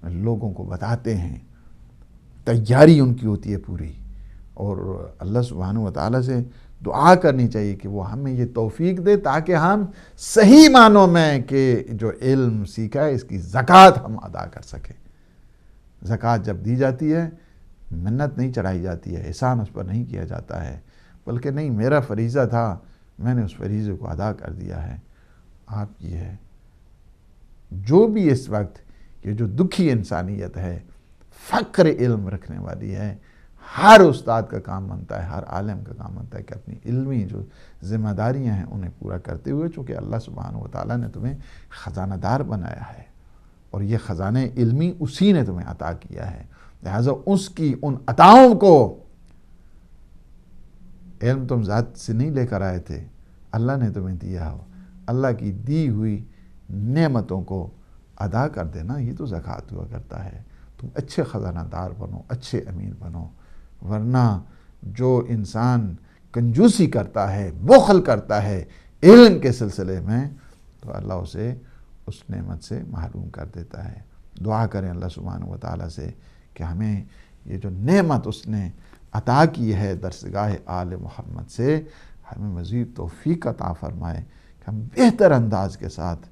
لوگوں کو بتاتے ہیں۔ تیاری ان کی ہوتی ہے پوری، اور اللہ سبحانہ وتعالی سے دعا کرنی چاہیے کہ وہ ہمیں یہ توفیق دے تاکہ ہم صحیح معنوں میں کہ جو علم سیکھا ہے اس کی زکوٰۃ ہم ادا کر سکیں۔ زکوٰۃ جب دی جاتی ہے، منت نہیں چڑھائی جاتی ہے، احسان اس پر نہیں کیا جاتا ہے، بلکہ نہیں میرا فریضہ تھا، میں نے اس فریضے کو ادا کر دیا ہے۔ آپ کی ہے جو بھی اس وقت یہ جو دکھی انسانیت ہے، فقر علم رکھنے والی ہے، ہر استاد کا کام بنتا ہے، ہر عالم کا کام بنتا ہے کہ اپنی علمی جو ذمہ داریاں ہیں انہیں پورا کرتے ہوئے، چونکہ اللہ سبحانہ وتعالیٰ نے تمہیں خزانہ دار بنایا ہے، اور یہ خزانہ علمی اسی نے تمہیں عطا کیا ہے، لہٰذا اس کی ان عطاؤں کو، علم تم ذات سے نہیں لے کر آئے تھے، اللہ نے تمہیں دیا ہو، اللہ کی دی ہوئی نعمتوں کو ادا کر دینا، یہ تو زکوٰۃ ہوا کرتا ہے۔ تم اچھے خزانہ دار بنو، اچھے امین بنو، ورنہ جو انسان کنجوسی کرتا ہے، بخل کرتا ہے علم کے سلسلے میں، تو اللہ اسے اس نعمت سے محروم کر دیتا ہے۔ دعا کریں اللہ سبحانہ و تعالیٰ سے کہ ہمیں یہ جو نعمت اس نے عطا کی ہے درسگاہ آل محمد سے، ہمیں مزید توفیق عطا فرمائے کہ ہم بہتر انداز کے ساتھ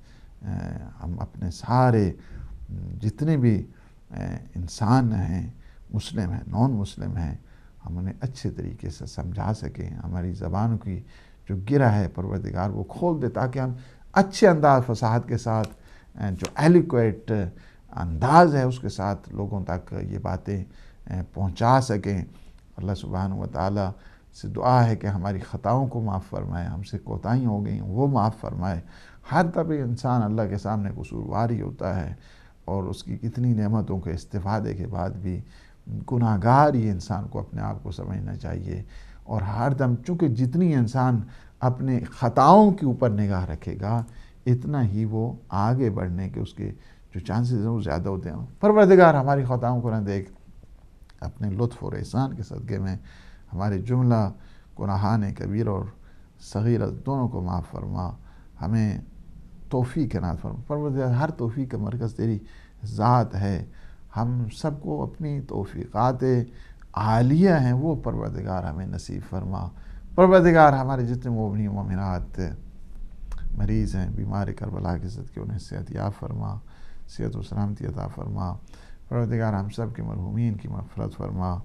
ہم اپنے سارے جتنے بھی انسان ہیں، مسلم ہیں، نان مسلم ہیں، ہم انہیں اچھے طریقے سے سمجھا سکیں۔ ہماری زبان کی جو گرہ ہے پروردگار وہ کھول دے، تاکہ ہم اچھے انداز فصاحت کے ساتھ جو ایلیکویٹ انداز ہے اس کے ساتھ لوگوں تک یہ باتیں پہنچا سکیں۔ اللہ سبحانہ و تعالیٰ سے دعا ہے کہ ہماری خطاؤں کو معاف فرمائے، ہم سے کوتاہیاں ہو گئیں وہ معاف فرمائے۔ ہر طبع انسان اللہ کے سامنے قصوروار ہی ہوتا ہے، اور اس کی کتنی نعمتوں کے استفادے کے بعد بھی گناہ گار ہی انسان کو اپنے آپ کو سمجھنا چاہیے۔ اور ہر دم چونکہ جتنی انسان اپنے خطاؤں کے اوپر نگاہ رکھے گا، اتنا ہی وہ آگے بڑھنے کے اس کے جو چانسز ہیں وہ زیادہ ہوتے ہیں۔ پروردگار ہماری خطاؤں کو نہ دیکھ، اپنے لطف اور احسان کے صدقے میں ہمارے جملہ گناہان کبیر اور صغیر دونوں کو معاف فرما، ہمیں توفیق عنایت فرما۔ پروردگار ہر توفیق کا مرکز تیری ذات ہے، ہم سب کو اپنی توفیقات عالیہ ہیں وہ پروردگار ہمیں نصیب فرما۔ پروردگار ہمارے جتنے مومنین و مومنات مریض ہیں، بیمار کربلا کے صدقے انہیں صحت یاب فرما، صحت و سلامتی عطا فرما۔ پروردگار ہم سب کے مرحومین کی مغفرت فرما۔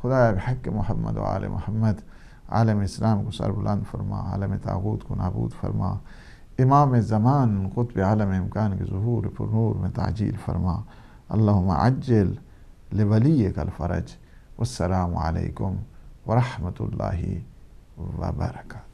خدا بحق محمد و آل محمد عالم اسلام کو سربلند فرما، عالم طاغوت کو نابود فرما، امام زمان قطب عالم امکان کے ظہور پر نور میں تعجیل فرما۔ اللہم عجل لولیک الفرج۔ والسلام علیکم ورحمۃ اللہ وبرکاتہ۔